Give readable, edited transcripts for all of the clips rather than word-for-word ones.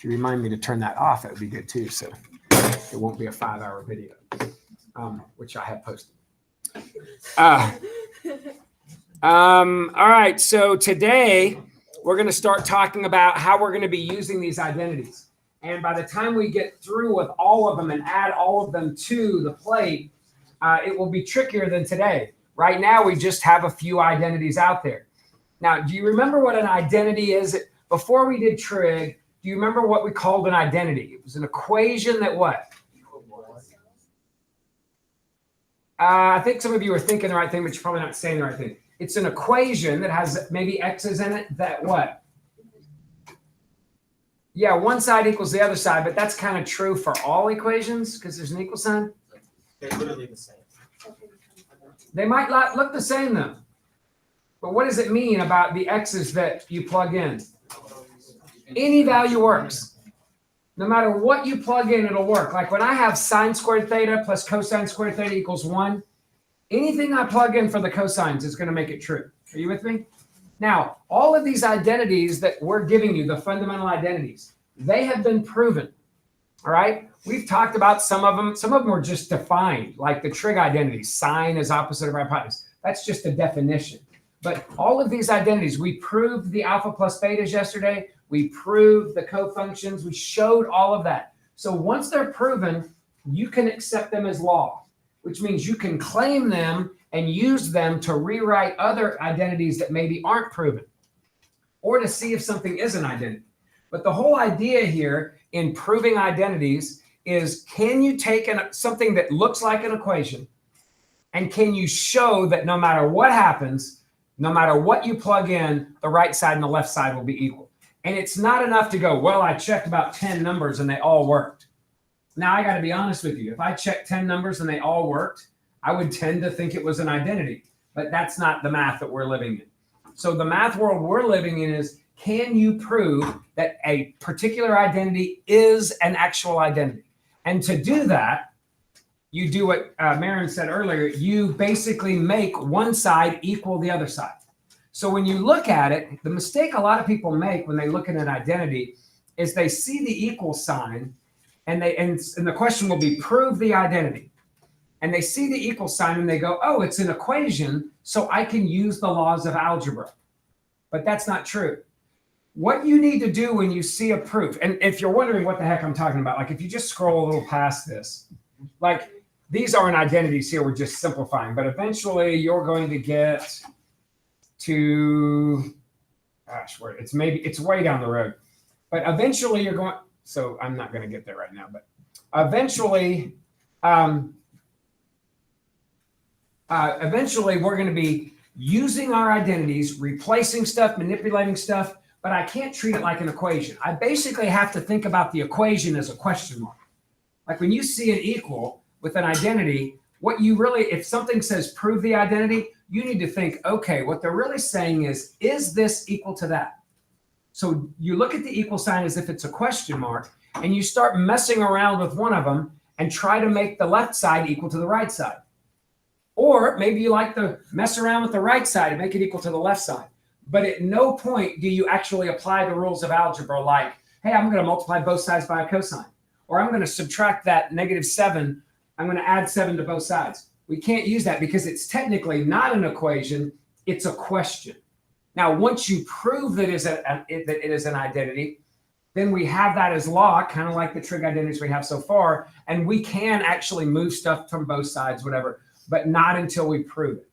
If you remind me to turn that off, that would be good too. So it won't be a 5-hour video, which I have posted. All right. So today we're going to start talking about how we're going to be using these identities. And by the time we get through with all of them and add all of them to the plate, it will be trickier than today. Right now, we just have a few identities out there. Now, do you remember what an identity is? Before we did trig, do you remember what we called an identity? It was an equation that what? I think some of you are thinking the right thing, but you're probably not saying the right thing. It's an equation that has maybe x's in it that what? Yeah, one side equals the other side, but that's kind of true for all equations because there's an equal sign. They're literally the same. They might not look the same though. But what does it mean about the x's that you plug in? Any value works. No matter what you plug in, it'll work. Like when I have sine squared theta plus cosine squared theta equals 1, anything I plug in for the cosines is going to make it true. Are you with me? Now, all of these identities that we're giving you, the fundamental identities, they have been proven. All right? We've talked about some of them. Some of them are just defined, like the trig identity. Sine is opposite of hypotenuse. That's just a definition. But all of these identities, we proved the alpha plus betas yesterday. We proved the cofunctions. We showed all of that. So once they're proven, you can accept them as law, which means you can claim them and use them to rewrite other identities that maybe aren't proven, or to see if something is an identity. But the whole idea here in proving identities is, can you take something that looks like an equation, and can you show that no matter what happens, no matter what you plug in, the right side and the left side will be equal. And it's not enough to go, well, I checked about 10 numbers and they all worked. Now, I got to be honest with you. If I checked 10 numbers and they all worked, I would tend to think it was an identity. But that's not the math that we're living in. So the math world we're living in is, can you prove that a particular identity is an actual identity? And to do that, you do what Maren said earlier. You basically make one side equal the other side. So when you look at it, the mistake a lot of people make when they look at an identity is they see the equal sign, and the question will be, prove the identity. And they see the equal sign and they go, oh, it's an equation, so I can use the laws of algebra. But that's not true. What you need to do when you see a proof, and if you're wondering what the heck I'm talking about, like if you just scroll a little past this, like these aren't identities here, we're just simplifying, but eventually you're going to get to, gosh, where it's way down the road, but eventually you're going, so I'm not going to get there right now, but eventually, eventually we're going to be using our identities, replacing stuff, manipulating stuff, but I can't treat it like an equation. I basically have to think about the equation as a question mark. Like when you see an equal with an identity, what you really, if something says prove the identity, you need to think, okay, what they're really saying is this equal to that? So you look at the equal sign as if it's a question mark, and you start messing around with one of them and try to make the left side equal to the right side. Or maybe you like to mess around with the right side and make it equal to the left side. But at no point do you actually apply the rules of algebra like, hey, I'm going to multiply both sides by a cosine. Or I'm going to subtract that -7. I'm going to add 7 to both sides. We can't use that because it's technically not an equation. It's a question. Now, once you prove that it is an identity, then we have that as law, kind of like the trig identities we have so far. And we can actually move stuff from both sides, whatever, but not until we prove it.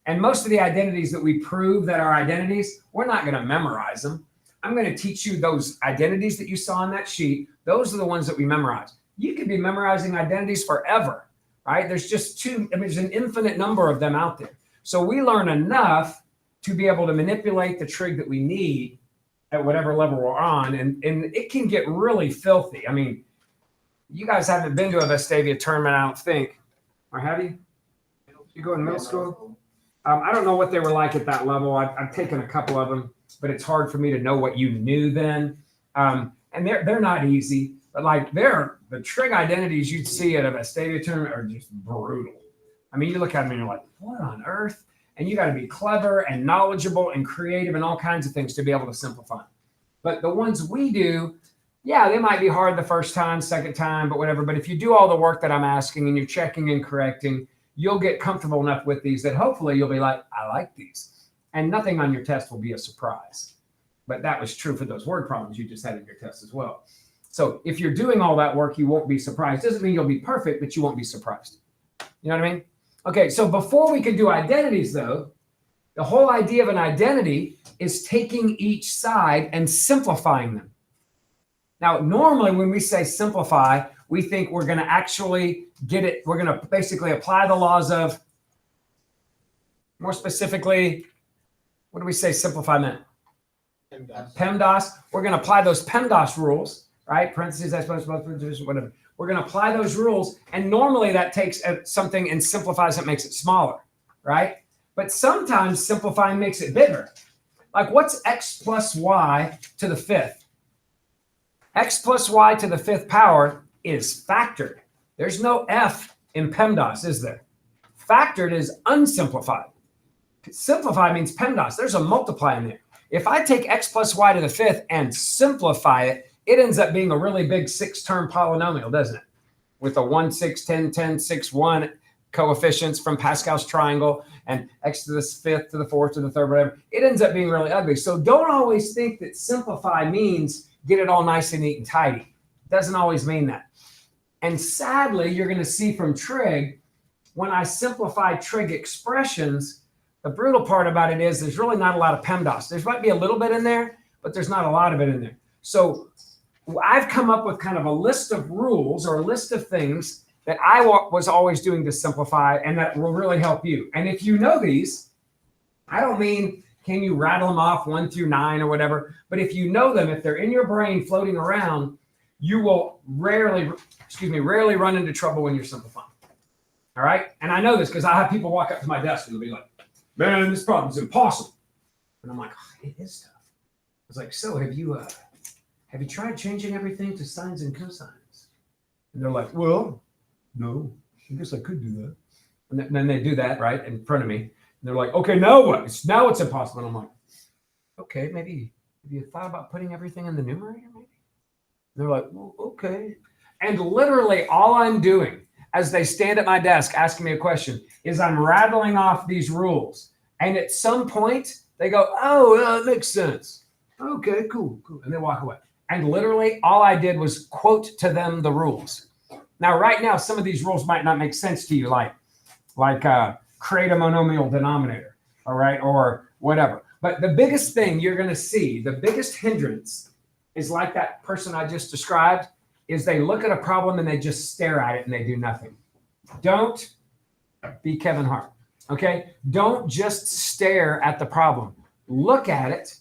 And most of the identities that we prove that are identities, we're not going to memorize them. I'm going to teach you those identities that you saw on that sheet. Those are the ones that we memorize. You could be memorizing identities forever, right? There's just there's an infinite number of them out there. So we learn enough to be able to manipulate the trig that we need at whatever level we're on. And it can get really filthy. I mean, you guys haven't been to a Vestavia tournament, I don't think. Or have you? You go in middle school? I don't know what they were like at that level. I've taken a couple of them, but it's hard for me to know what you knew then. And they're not easy, but like the trig identities you'd see at a Vestavia tournament are just brutal. I mean, you look at them and you're like, what on earth? And you got to be clever and knowledgeable and creative and all kinds of things to be able to simplify. But the ones we do, Yeah, they might be hard the first time, second time, but whatever. But if you do all the work that I'm asking and you're checking and correcting, you'll get comfortable enough with these that hopefully you'll be like, I like these. And nothing on your test will be a surprise. But that was true for those word problems you just had in your test as well. So if you're doing all that work, you won't be surprised. Doesn't mean you'll be perfect, but you won't be surprised. You know what I mean? Okay, so before we can do identities, though, the whole idea of an identity is taking each side and simplifying them. Now, normally when we say simplify, we think we're going to actually get it. We're going to basically apply the laws of, more specifically, what do we say simplify meant? PEMDAS. We're going to apply those PEMDAS rules, right? Parentheses, I suppose, whatever. We're going to apply those rules. And normally that takes something and simplifies it, makes it smaller, right? But sometimes simplifying makes it bigger. Like what's x plus y to the fifth? X plus y to the fifth power is factored. There's no f in PEMDAS, is there? Factored is unsimplified. Simplify means PEMDAS. There's a multiply in there. If I take x plus y to the fifth and simplify it, it ends up being a really big 6-term polynomial, doesn't it? With a 1, 6, 10, 10, 6, 1 coefficients from Pascal's triangle and x to the fifth to the fourth to the third, whatever. It ends up being really ugly. So don't always think that simplify means get it all nice and neat and tidy. It doesn't always mean that. And sadly, you're going to see from Trig, when I simplify Trig expressions, the brutal part about it is there's really not a lot of PEMDAS. There might be a little bit in there, but there's not a lot of it in there. So I've come up with kind of a list of rules or a list of things that I was always doing to simplify and that will really help you. And if you know these, I don't mean can you rattle them off 1 through 9 or whatever, but if you know them, if they're in your brain floating around, you will rarely run into trouble when you're simplifying. All right? And I know this because I have people walk up to my desk and they'll be like, man, this problem's impossible. And I'm like, oh, it is tough. I was like, so have you tried changing everything to sines and cosines? And they're like, well, no, I guess I could do that. And then they do that right in front of me. And they're like, okay, now what? Now it's impossible. And I'm like, okay, maybe have you thought about putting everything in the numerator maybe? And they're like, well, okay. And literally all I'm doing as they stand at my desk asking me a question is I'm rattling off these rules. And at some point they go, oh, it makes sense. Okay, cool. And they walk away. And literally all I did was quote to them the rules. Now, right now, some of these rules might not make sense to you, like create a monomial denominator, all right, or whatever. But the biggest thing you're going to see, the biggest hindrance is like that person I just described, is they look at a problem and they just stare at it and they do nothing. Don't be Kevin Hart, okay? Don't just stare at the problem. Look at it,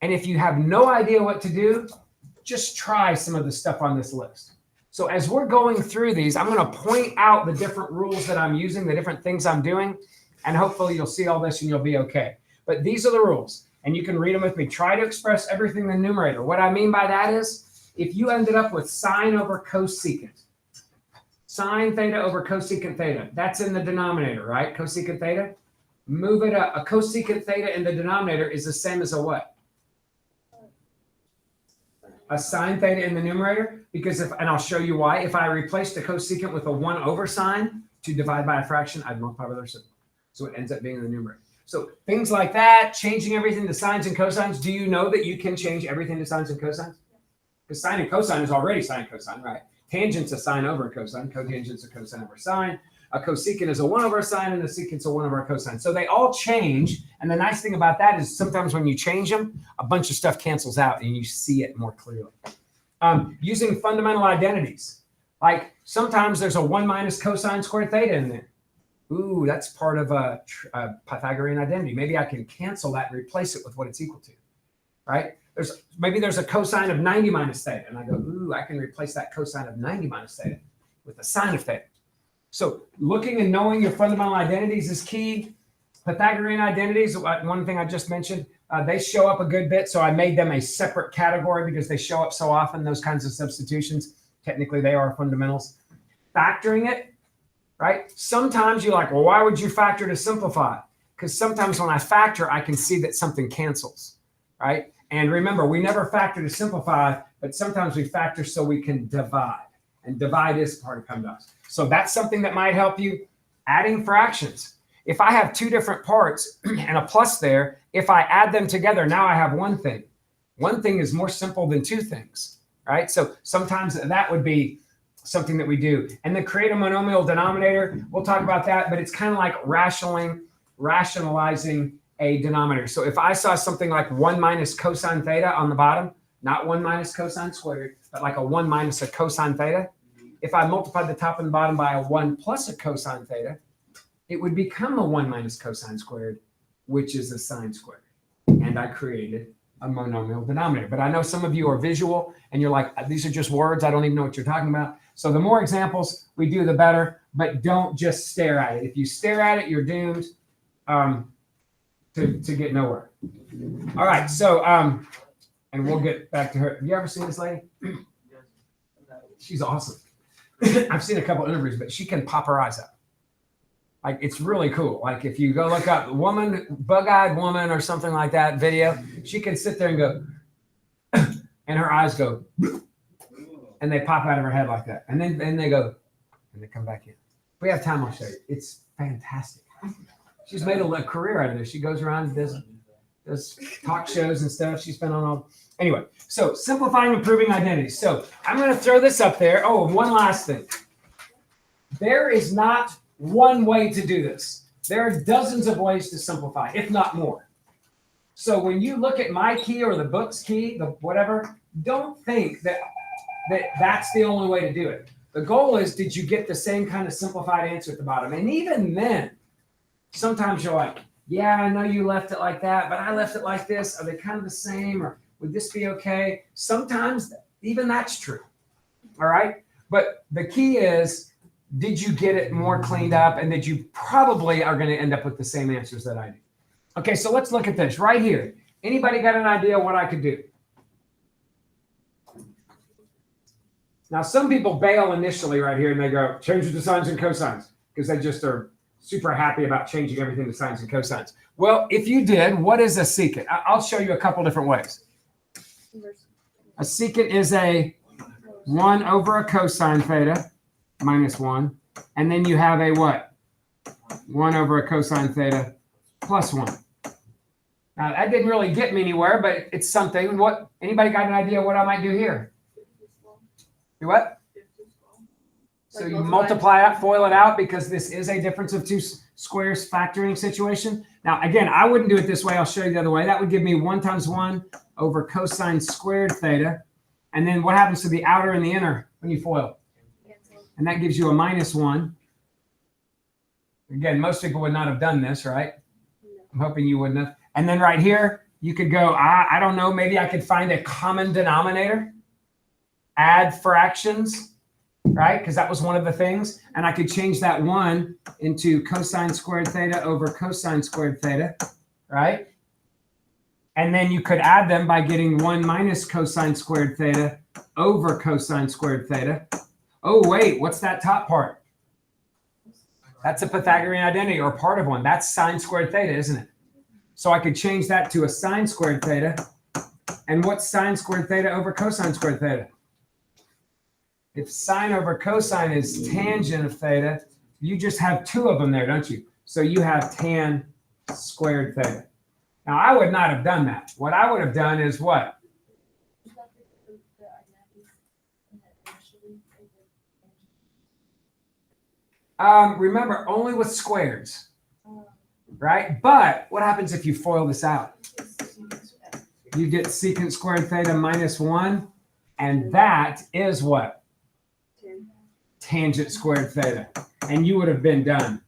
and if you have no idea what to do, just try some of the stuff on this list. So as we're going through these, I'm going to point out the different rules that I'm using, the different things I'm doing, and hopefully you'll see all this and you'll be okay. But these are the rules, and you can read them with me. Try to express everything in the numerator. What I mean by that is, if you ended up with sine over cosecant, sine theta over cosecant theta, that's in the denominator, right? Cosecant theta. Move it up. A cosecant theta in the denominator is the same as a what? A sine theta in the numerator, because and I'll show you why. If I replace the cosecant with a 1 over sine to divide by a fraction, I'd multiply by their symbol. So it ends up being in the numerator. So things like that, changing everything to sines and cosines. Do you know that you can change everything to sines and cosines? Because sine and cosine is already sine and cosine, right? Tangent's a sine over a cosine. Cotangent's a cosine over a sine. A cosecant is a 1 over a sine, and a secant's a 1 over a cosine. So they all change. And the nice thing about that is sometimes when you change them, a bunch of stuff cancels out and you see it more clearly. Using fundamental identities. Like sometimes there's a 1 minus cosine squared theta in there. Ooh, that's part of a Pythagorean identity. Maybe I can cancel that and replace it with what it's equal to, right? Maybe there's a cosine of 90 minus theta. And I go, ooh, I can replace that cosine of 90 minus theta with a sine of theta. So looking and knowing your fundamental identities is key. Pythagorean identities, one thing I just mentioned, they show up a good bit. So I made them a separate category because they show up so often, those kinds of substitutions. Technically, they are fundamentals. Factoring it, right? Sometimes you're like, well, why would you factor to simplify? Because sometimes when I factor, I can see that something cancels, right? And remember, we never factor to simplify, but sometimes we factor so we can divide. And divide is part of PEMDAS. So that's something that might help you. Adding fractions. If I have two different parts and a plus there, if I add them together, now I have one thing. One thing is more simple than two things, right? So sometimes that would be something that we do. And then create a monomial denominator. We'll talk about that, but it's kind of like rationalizing a denominator. So if I saw something like 1 minus cosine theta on the bottom, not 1 minus cosine squared, but like a 1 minus a cosine theta, if I multiplied the top and the bottom by a 1 plus a cosine theta, it would become a 1 minus cosine squared, which is a sine squared. And I created a monomial denominator. But I know some of you are visual and you're like, these are just words. I don't even know what you're talking about. So the more examples we do, the better. But don't just stare at it. If you stare at it, you're doomed to get nowhere. All right. So, and we'll get back to her. Have you ever seen this lady? She's awesome. I've seen a couple interviews, but she can pop her eyes out. Like, it's really cool. Like, if you go look up woman, bug-eyed woman or something like that video, she can sit there and go, and her eyes go, and they pop out of her head like that. And then they go, and they come back in. If we have time, I'll show you. It's fantastic. She's made a career out of this. She goes around and does talk shows and stuff. She's been on all. Anyway, so simplifying, improving identities. So I'm going to throw this up there. Oh, and one last thing. There is not one way to do this. There are dozens of ways to simplify, if not more. So when you look at my key or the book's key, the whatever, don't think that that's the only way to do it. The goal is, did you get the same kind of simplified answer at the bottom? And even then, sometimes you're like, yeah, I know you left it like that, but I left it like this. Are they kind of the same? Or would this be okay? Sometimes even that's true. All right. But the key is, did you get it more cleaned up? And that you probably are going to end up with the same answers that I do. Okay. So let's look at this right here. Anybody got an idea what I could do? Now, some people bail initially right here and they go, change it to sines and cosines, because they just are super happy about changing everything to sines and cosines. Well, if you did, what is a secant? I'll show you a couple different ways. A secant is a 1 over a cosine theta minus 1. And then you have a what? 1 over a cosine theta plus 1. Now, that didn't really get me anywhere, but it's something. What? Anybody got an idea what I might do here? Do what? So you multiply that, FOIL it out, because this is a difference of two squares factoring situation. Now, again, I wouldn't do it this way. I'll show you the other way. That would give me 1 times 1 over cosine squared theta. And then what happens to the outer and the inner when you FOIL? And that gives you a minus 1. Again, most people would not have done this, right? I'm hoping you wouldn't have. And then right here, you could go, I don't know, maybe I could find a common denominator, add fractions, right? Because that was one of the things. And I could change that 1 into cosine squared theta over cosine squared theta, right? And then you could add them by getting 1 minus cosine squared theta over cosine squared theta. Oh, wait, what's that top part? That's a Pythagorean identity, or part of one. That's sine squared theta, isn't it? So I could change that to a sine squared theta. And what's sine squared theta over cosine squared theta? If sine over cosine is tangent of theta, you just have 2 of them there, don't you? So you have tan squared theta. Now, I would not have done that. What I would have done is what? Remember, only with squares, right? But what happens if you FOIL this out? You get secant squared theta minus 1, and that is what? Tangent squared theta. And you would have been done.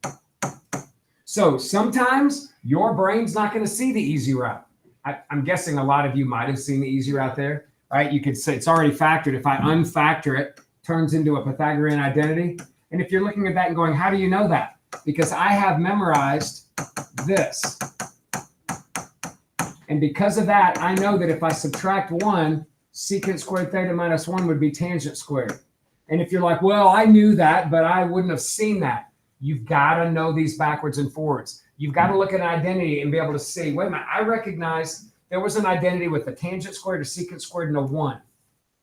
So sometimes your brain's not going to see the easy route. I'm guessing a lot of you might have seen the easy route there, right? You could say it's already factored. If I unfactor it, it turns into a Pythagorean identity. And if you're looking at that and going, how do you know that? Because I have memorized this. And because of that, I know that if I subtract 1, secant squared theta minus 1 would be tangent squared. And if you're like, well, I knew that, but I wouldn't have seen that. You've got to know these backwards and forwards. You've got to look at an identity and be able to see, wait a minute, I recognize there was an identity with a tangent squared, a secant squared, and a 1.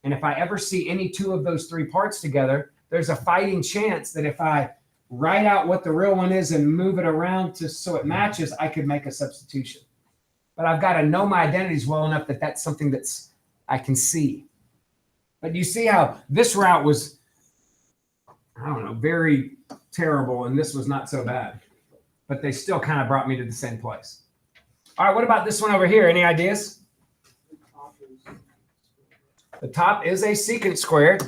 And if I ever see any two of those three parts together, there's a fighting chance that if I write out what the real one is and move it around so it matches, I could make a substitution. But I've got to know my identities well enough that that's something I can see. But you see how this route was, I don't know, very terrible, and this was not so bad. But they still kind of brought me to the same place. All right, what about this one over here? Any ideas? The top is a secant squared.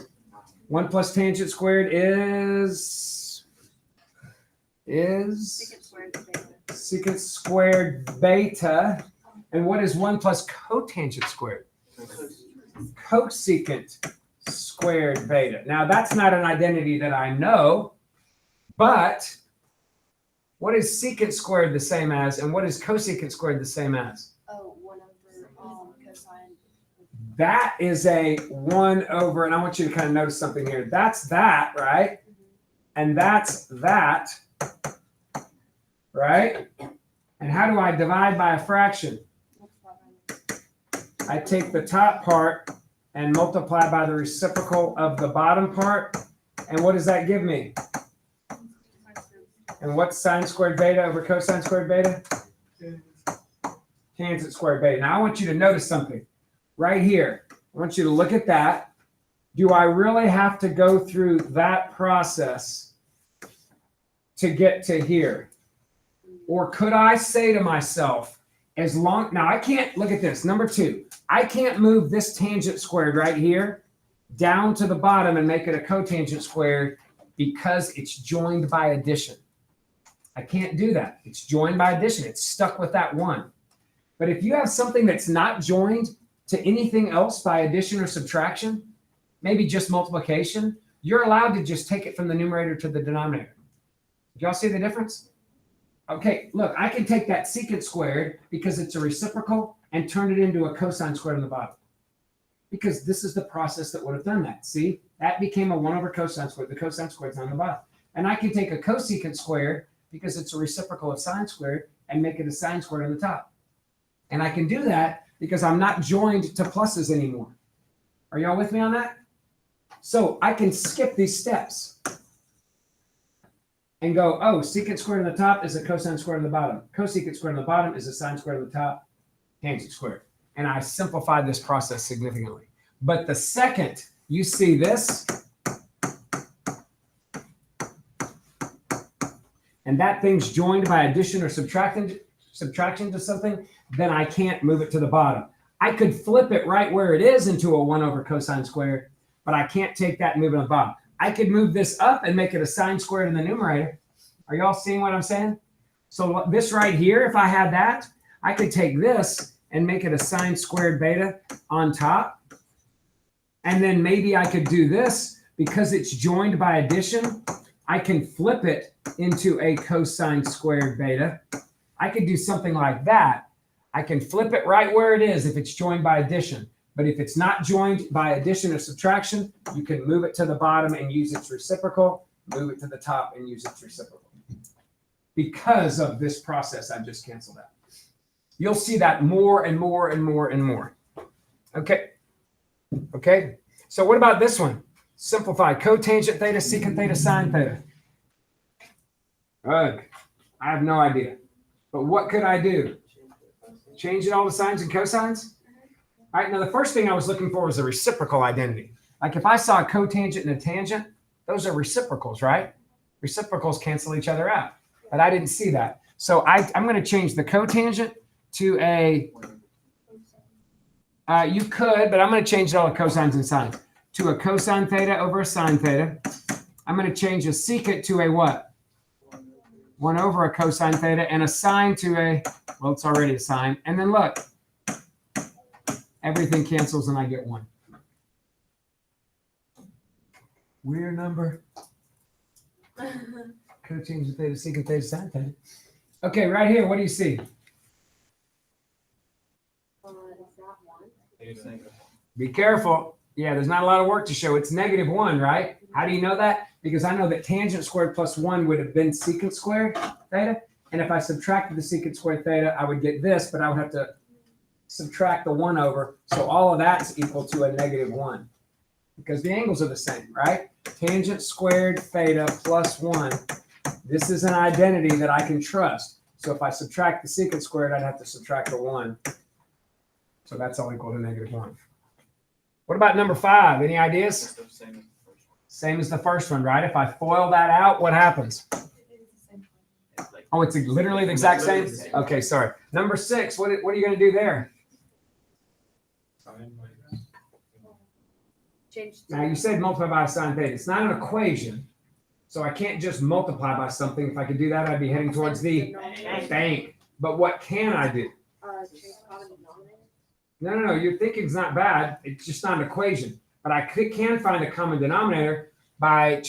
1 plus tangent squared is secant squared beta. And what is 1 plus cotangent squared? Cosecant squared beta. Now, that's not an identity that I know, but what is secant squared the same as, and what is cosecant squared the same as? Oh, 1 over cosine. That is a 1 over, and I want you to kind of notice something here. That's that, right? And that's that, right? And how do I divide by a fraction? I take the top part and multiply by the reciprocal of the bottom part. And what does that give me? And what's sine squared beta over cosine squared beta? Tangent squared beta. Now I want you to notice something right here. I want you to look at that. Do I really have to go through that process to get to here? Or could I say to myself, now I can't, look at this, number 2, I can't move this tangent squared right here down to the bottom and make it a cotangent squared because it's joined by addition. I can't do that. It's joined by addition. It's stuck with that 1. But if you have something that's not joined to anything else by addition or subtraction, maybe just multiplication, you're allowed to just take it from the numerator to the denominator. Do y'all see the difference? Okay, look, I can take that secant squared because it's a reciprocal and turn it into a cosine squared on the bottom. Because this is the process that would have done that. See, that became a 1 over cosine squared. The cosine squared's on the bottom. And I can take a cosecant squared because it's a reciprocal of sine squared and make it a sine squared on the top. And I can do that because I'm not joined to pluses anymore. Are y'all with me on that? So I can skip these steps and go, oh, secant squared on the top is a cosine squared on the bottom. Cosecant squared on the bottom is a sine squared on the top, tangent squared. And I simplified this process significantly. But the second you see this, and that thing's joined by addition or subtraction to something, then I can't move it to the bottom. I could flip it right where it is into a 1 over cosine squared, but I can't take that and move it on the bottom. I could move this up and make it a sine squared in the numerator. Are y'all seeing what I'm saying? So this right here, if I had that, I could take this and make it a sine squared beta on top. And then maybe I could do this because it's joined by addition. I can flip it into a cosine squared beta. I could do something like that. I can flip it right where it is if it's joined by addition. But if it's not joined by addition or subtraction, you can move it to the bottom and use its reciprocal, move it to the top and use its reciprocal. Because of this process, I've just canceled out. You'll see that more and more and more and more. Okay. Okay. So what about this one? Simplify cotangent theta, secant theta, sine theta. Ugh, I have no idea. But what could I do? Change it all to sines and cosines? All right, now the first thing I was looking for was a reciprocal identity. Like if I saw a cotangent and a tangent, those are reciprocals, right? Reciprocals cancel each other out. But I didn't see that. So I'm going to change the cotangent to a, you could, but I'm going to change it all to cosines and sines. To a cosine theta over a sine theta. I'm going to change a secant to a what? 1 over a cosine theta, and a sine to a, well, it's already a sine. And then look, everything cancels and I get 1. Weird number. Cotangent theta, secant theta, sine theta. Okay, right here, what do you see? Be careful. Yeah, there's not a lot of work to show. It's -1, right? How do you know that? Because I know that tangent squared plus 1 would have been secant squared theta. And if I subtracted the secant squared theta, I would get this, but I would have to subtract the 1 over. So all of that's equal to a -1 because the angles are the same, right? Tangent squared theta plus 1. This is an identity that I can trust. So if I subtract the secant squared, I'd have to subtract the 1. So that's all equal to -1. What about number 5? Any ideas? Same as the first one, right? If I FOIL that out, what happens? Oh, it's literally the exact same? Okay, sorry. Number 6, what are you going to do there? Change. Now, you said multiply by sine theta. It's not an equation, so I can't just multiply by something. If I could do that, I'd be heading towards the bank. But what can I do? Change common denominator. No. Your thinking's not bad. It's just not an equation. But I can find a common denominator by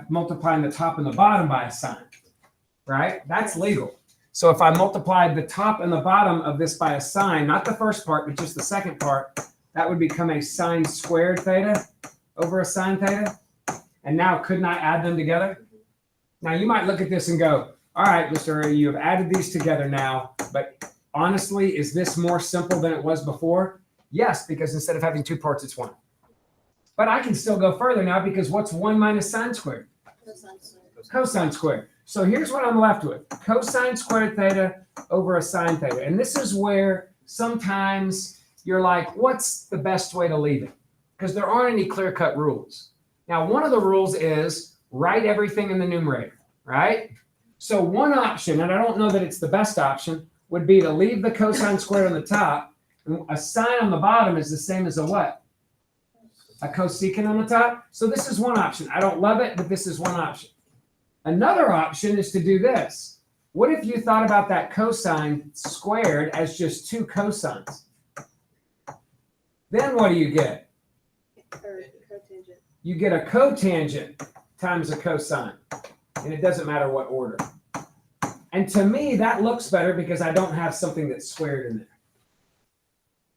multiplying the top and the bottom by a sign, right? That's legal. So if I multiplied the top and the bottom of this by a sign, not the first part, but just the second part, that would become a sine squared theta over a sine theta. And now couldn't I add them together? Now you might look at this and go, all right, Mr. Uri, you have added these together now, but honestly, is this more simple than it was before? Yes, because instead of having 2 parts, it's 1. But I can still go further now because what's 1 minus sine squared? Cosine squared. So here's what I'm left with. Cosine squared theta over a sine theta. And this is where sometimes you're like, what's the best way to leave it? Because there aren't any clear-cut rules. Now, one of the rules is write everything in the numerator, right? So one option, and I don't know that it's the best option, would be to leave the cosine squared on the top. And a sine on the bottom is the same as a what? A cosecant on the top. So this is one option. I don't love it, but this is one option. Another option is to do this. What if you thought about that cosine squared as just 2 cosines? Then what do you get? Cotangent. You get a cotangent times a cosine. And it doesn't matter what order. And to me, that looks better because I don't have something that's squared in there.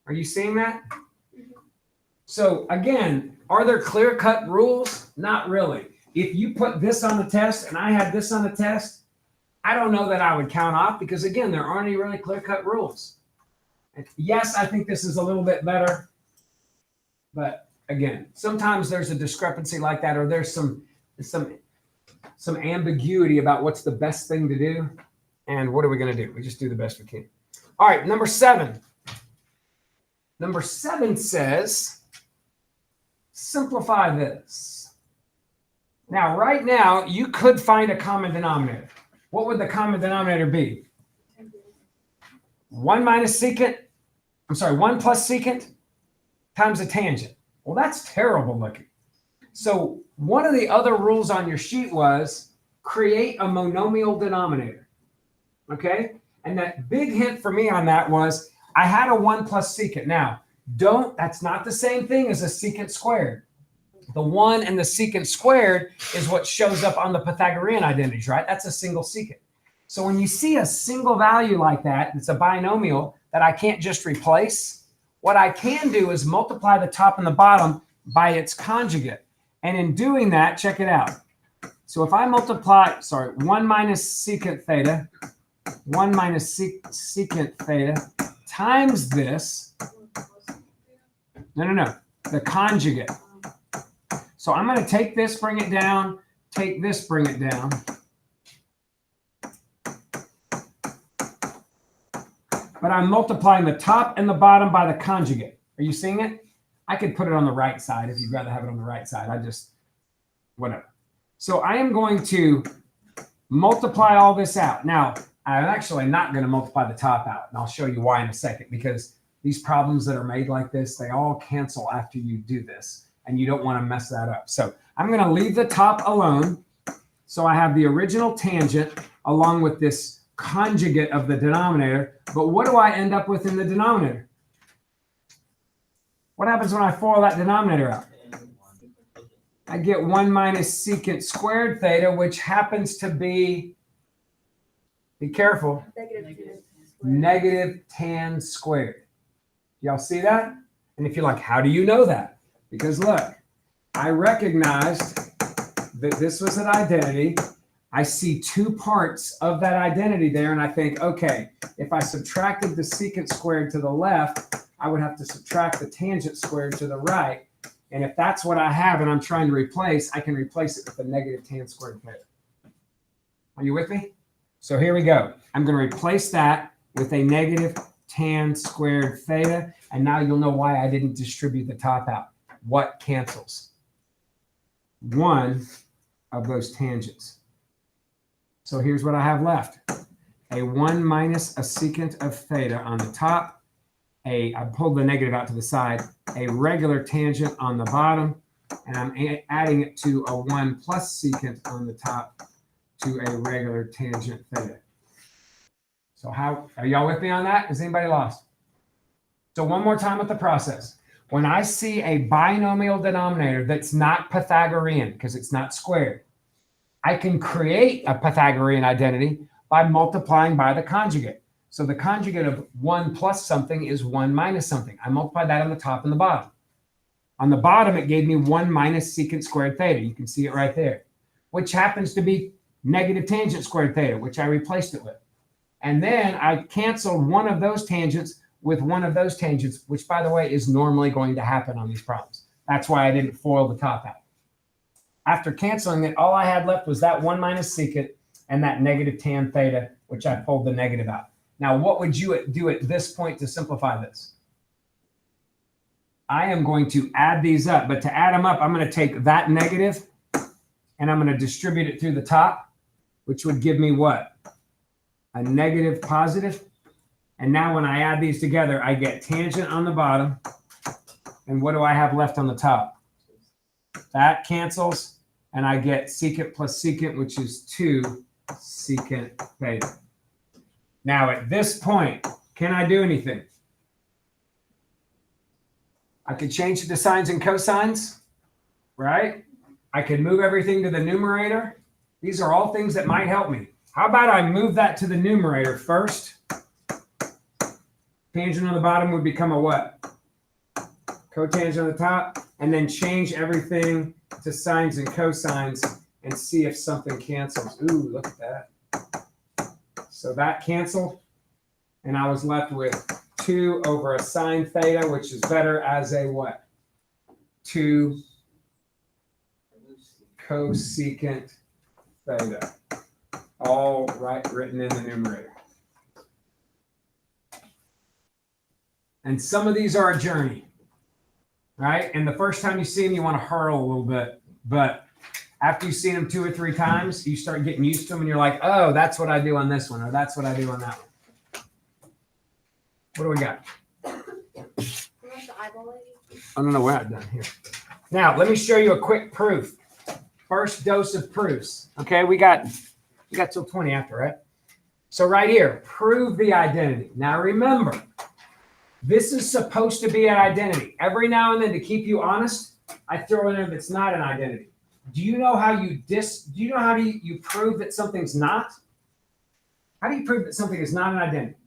Are you seeing that? So again, are there clear-cut rules? Not really. If you put this on the test and I had this on the test, I don't know that I would count off because, again, there aren't any really clear-cut rules. And yes, I think this is a little bit better. But again, sometimes there's a discrepancy like that, or there's some ambiguity about what's the best thing to do. And what are we going to do? We just do the best we can. All right, number 7. Number 7 says, simplify this. Now, right now, you could find a common denominator. What would the common denominator be? 1 plus secant times a tangent. Well, that's terrible looking. So one of the other rules on your sheet was create a monomial denominator. Okay? And that big hint for me on that was I had a 1 plus secant. Now, that's not the same thing as a secant squared. The 1 and the secant squared is what shows up on the Pythagorean identities, right? That's a single secant. So when you see a single value like that, it's a binomial that I can't just replace. What I can do is multiply the top and the bottom by its conjugate. And in doing that, check it out. So if I multiply, 1 minus secant theta, 1 minus secant theta times this, no, the conjugate. So I'm going to take this, bring it down, take this, bring it down. But I'm multiplying the top and the bottom by the conjugate. Are you seeing it? I could put it on the right side if you'd rather have it on the right side. Whatever. So I am going to multiply all this out. Now, I'm actually not going to multiply the top out, and I'll show you why in a second, because these problems that are made like this, they all cancel after you do this, and you don't want to mess that up. So I'm going to leave the top alone. So I have the original tangent along with this conjugate of the denominator. But what do I end up with in the denominator? What happens when I FOIL that denominator out? I get 1 minus secant squared theta, which happens to be careful, negative tan squared. Y'all see that? And if you're like, how do you know that? Because look, I recognized that this was an identity. I see two parts of that identity there, and I think, okay, if I subtracted the secant squared to the left, I would have to subtract the tangent squared to the right. And if that's what I have and I'm trying to replace, I can replace it with a negative tan squared theta. Are you with me? So here we go. I'm going to replace that with a negative tan squared theta. And now you'll know why I didn't distribute the top out. What cancels? One of those tangents. So here's what I have left. A 1 minus a secant of theta on the top. I pulled the negative out to the side. A regular tangent on the bottom. And I'm adding it to a 1 plus secant on the top to a regular tangent theta. So how are y'all with me on that? Is anybody lost? So one more time with the process. When I see a binomial denominator that's not Pythagorean, because it's not squared, I can create a Pythagorean identity by multiplying by the conjugate. So the conjugate of 1 plus something is 1 minus something. I multiply that on the top and the bottom. On the bottom, it gave me 1 minus secant squared theta. You can see it right there, which happens to be negative tangent squared theta, which I replaced it with. And then I canceled one of those tangents with one of those tangents, which, by the way, is normally going to happen on these problems. That's why I didn't FOIL the top out. After canceling it, all I had left was that 1 minus secant and that negative tan theta, which I pulled the negative out. Now, what would you do at this point to simplify this? I am going to add these up, but to add them up, I'm going to take that negative and I'm going to distribute it through the top, which would give me what? A negative positive. And now when I add these together, I get tangent on the bottom. And what do I have left on the top? That cancels. And I get secant plus secant, which is 2 secant theta. Now at this point, can I do anything? I could change it to sines and cosines, right? I could move everything to the numerator. These are all things that might help me. How about I move that to the numerator first? Tangent on the bottom would become a what? Cotangent on the top, and then change everything to sines and cosines and see if something cancels. Ooh, look at that. So that canceled, and I was left with 2 over a sine theta, which is better as a what? 2 cosecant theta. All right, written in the numerator. And some of these are a journey, right? And the first time you see them, you want to hurl a little bit. But after you've seen them 2 or 3 times, you start getting used to them and you're like, oh, that's what I do on this one, or that's what I do on that one. What do we got? Oh, no, we're not done here. Now, let me show you a quick proof. First dose of proofs. Okay, we got till 20 after, right? So right here, prove the identity. Now remember, this is supposed to be an identity. Every now and then, to keep you honest, I throw in there that's not an identity. Do you know how you prove that something's not? How do you prove that something is not an identity?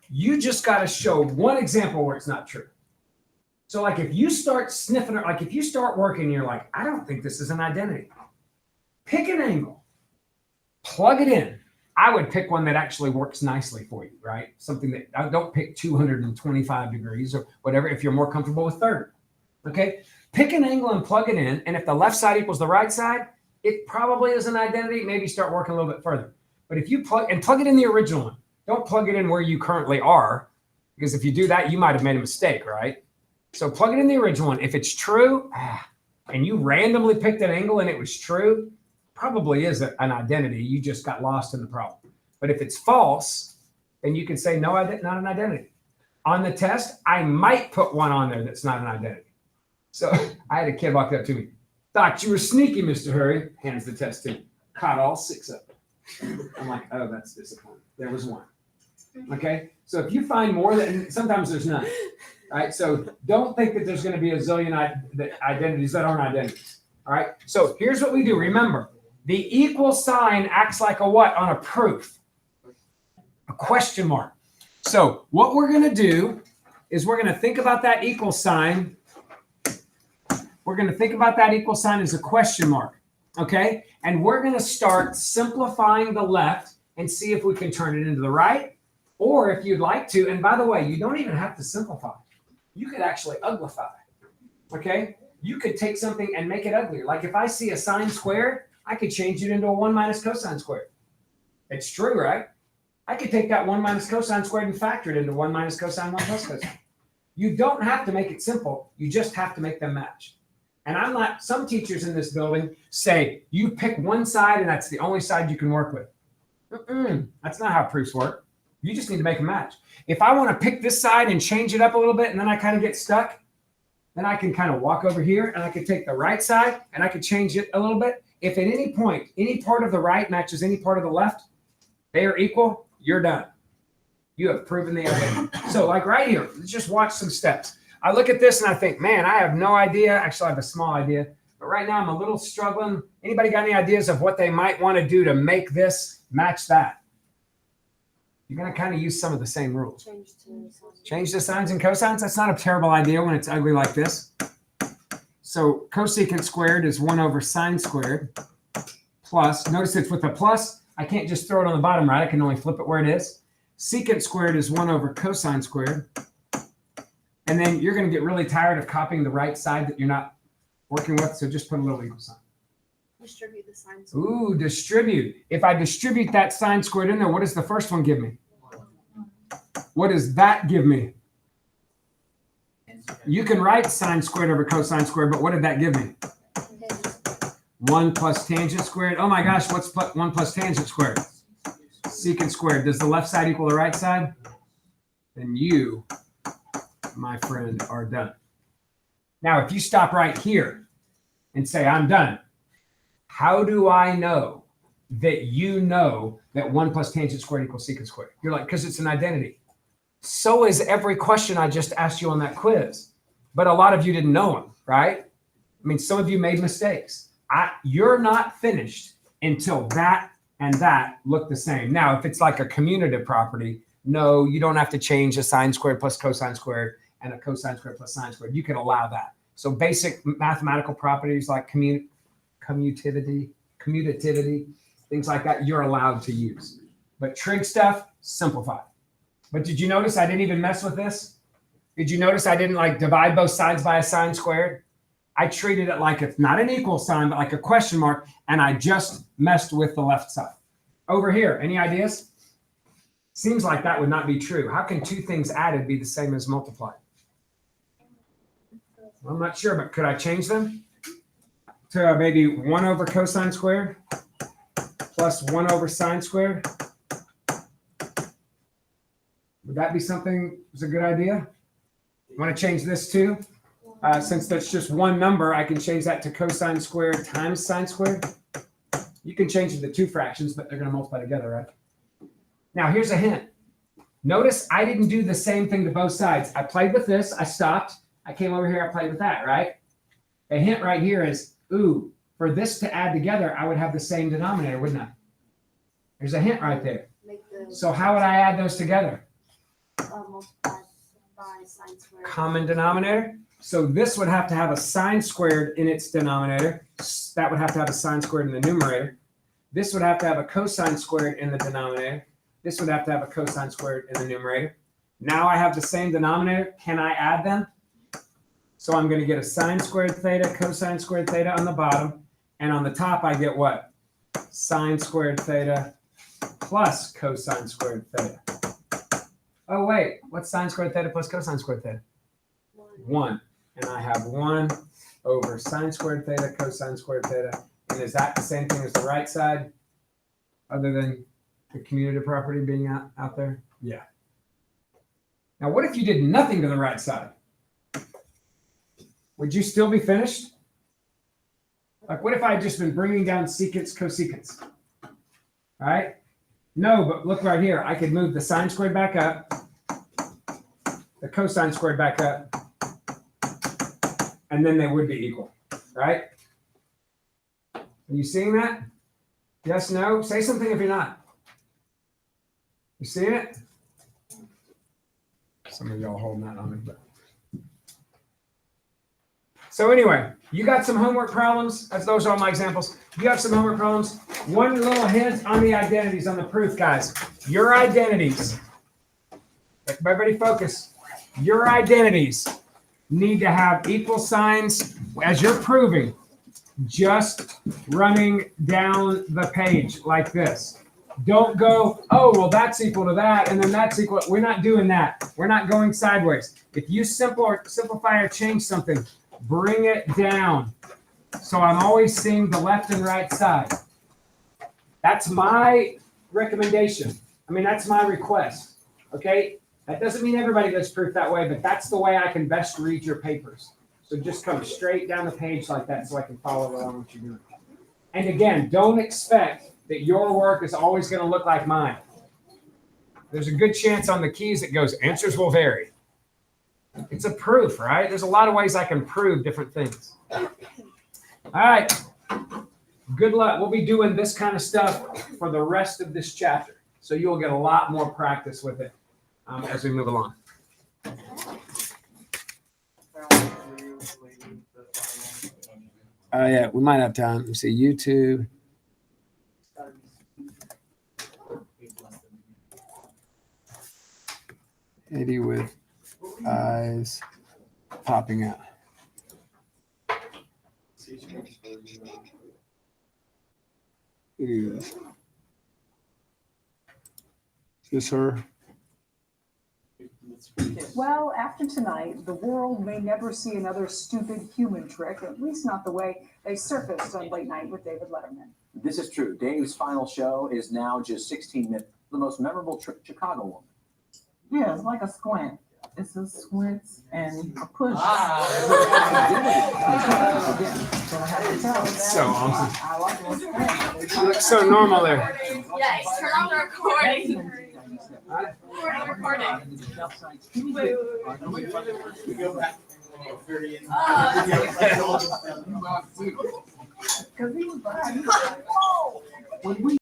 You just got to show one example where it's not true. So like if you start sniffing, like if you start working, you're like, I don't think this is an identity. Pick an angle, plug it in. I would pick one that actually works nicely for you, right? Something that, don't pick 225 degrees or whatever if you're more comfortable with 30, okay? Pick an angle and plug it in, and if the left side equals the right side, it probably is an identity. Maybe start working a little bit further. But if you plug it in the original one, don't plug it in where you currently are, because if you do that, you might have made a mistake, right? So plug it in the original one. If it's true, and you randomly picked an angle and it was true, probably is an identity. You just got lost in the problem. But if it's false, then you can say, no, not an identity. On the test, I might put one on there that's not an identity. So I had a kid walk up to me. Thought you were sneaky, Mr. Hurry. Hands the test to me. Caught all 6 of them. I'm like, oh, that's disappointing. There was one. Okay? So if you find more, sometimes there's none. All right? So don't think that there's going to be a zillion identities that aren't identities. All right? So here's what we do. Remember, the equal sign acts like a what on a proof? A question mark. So what we're going to do is we're going to think about that equal sign. We're going to think about that equal sign as a question mark. Okay, and we're going to start simplifying the left and see if we can turn it into the right, or if you'd like to. And by the way, you don't even have to simplify. You could actually uglify. Okay, you could take something and make it uglier. Like if I see a sine squared, I could change it into a 1 minus cosine squared. It's true, right? I could take that 1 minus cosine squared and factor it into 1 minus cosine 1 plus cosine. You don't have to make it simple. You just have to make them match. And I'm not, some teachers in this building say, you pick one side and that's the only side you can work with. That's not how proofs work. You just need to make them match. If I want to pick this side and change it up a little bit and then I kind of get stuck, then I can kind of walk over here and I can take the right side and I can change it a little bit. If at any point, any part of the right matches any part of the left, they are equal, you're done. You have proven the identity. So like right here, let's just watch some steps. I look at this and I think, man, I have no idea. Actually, I have a small idea. But right now I'm a little struggling. Anybody got any ideas of what they might want to do to make this match that? You're going to kind of use some of the same rules. Change the sines and cosines. That's not a terrible idea when it's ugly like this. So cosecant squared is 1 over sine squared plus, notice it's with a plus. I can't just throw it on the bottom right. I can only flip it where it is. Secant squared is 1 over cosine squared. And then you're going to get really tired of copying the right side that you're not working with. So just put a little equal sign. Distribute the signs. Ooh, distribute. If I distribute that sine squared in there, what does the first one give me? What does that give me? You can write sine squared over cosine squared, but what did that give me? 1 plus tangent squared. Oh my gosh, what's 1 plus tangent squared? Secant squared. Does the left side equal the right side? Then you, my friend, are done. Now, if you stop right here and say, I'm done, how do I know that you know that 1 plus tangent squared equals secant squared? You're like, because it's an identity. So is every question I just asked you on that quiz. But a lot of you didn't know them, right? I mean, some of you made mistakes. You're not finished until that and that look the same. Now, if it's like a commutative property, no, you don't have to change a sine squared plus cosine squared and a cosine squared plus sine squared. You can allow that. So basic mathematical properties like commutativity, things like that, you're allowed to use. But trig stuff, simplify. But did you notice I didn't even mess with this? Did you notice I didn't like divide both sides by a sine squared? I treated it like it's not an equal sign, but like a question mark, and I just messed with the left side. Over here, any ideas? Seems like that would not be true. How can two things added be the same as multiplied? I'm not sure, but could I change them to maybe 1 over cosine squared plus 1 over sine squared? Would that be something that's a good idea? Want to change this too? Since that's just one number, I can change that to cosine squared times sine squared. You can change it to two fractions, but they're going to multiply together, right? Now, here's a hint. Notice I didn't do the same thing to both sides. I played with this. I stopped. I came over here. I played with that, right? A hint right here is, ooh, for this to add together, I would have the same denominator, wouldn't I? There's a hint right there. So how would I add those together? Multiplied by sine squared. Common denominator. So this would have to have a sine squared in its denominator. That would have to have a sine squared in the numerator. This would have to have a cosine squared in the denominator. This would have to have a cosine squared in the numerator. Now I have the same denominator. Can I add them? So I'm going to get a sine squared theta, cosine squared theta on the bottom. And on the top, I get what? Sine squared theta plus cosine squared theta. Oh, wait. What's sine squared theta plus cosine squared theta? 1. And I have 1 over sine squared theta, cosine squared theta. And is that the same thing as the right side? Other than the commutative property being out there? Yeah. Now, what if you did nothing to the right side? Would you still be finished? Like, what if I had just been bringing down secants, cosecants? All right? No, but look right here. I could move the sine squared back up, the cosine squared back up, and then they would be equal, right? Are you seeing that? Yes, no? Say something if you're not. You seeing it? Some of y'all holding that on me, but So anyway, you got some homework problems. As those are all my examples. You have some homework problems. One little hint on the identities on the proof, guys. Your identities. Everybody focus. Your identities need to have equal signs as you're proving, just running down the page like this. Don't go, oh, well, that's equal to that, and then that's equal. We're not doing that. We're not going sideways. If you simplify or change something, bring it down. So I'm always seeing the left and right side. That's my recommendation. I mean, that's my request. Okay? That doesn't mean everybody does proof that way, but that's the way I can best read your papers. So just come straight down the page like that so I can follow along what you're doing. And again, don't expect that your work is always going to look like mine. There's a good chance on the keys it goes, answers will vary. It's a proof, right? There's a lot of ways I can prove different things. All right. Good luck. We'll be doing this kind of stuff for the rest of this chapter. So you'll get a lot more practice with it as we move along. Yeah, we might have time. Let's see, YouTube. Eddie with eyes popping out. Is this her? Well, after tonight, the world may never see another stupid human trick, at least not the way they surfaced on Late Night with David Letterman. This is true. Dave's final show is now just 16 minutes. The most memorable Chicago woman. Yeah, it's like a squint. It's a squint and a push. So awesome. I like what's squint. You look so normal there. Yes, turn on the recording. Recording. Go back. Because he was behind. When we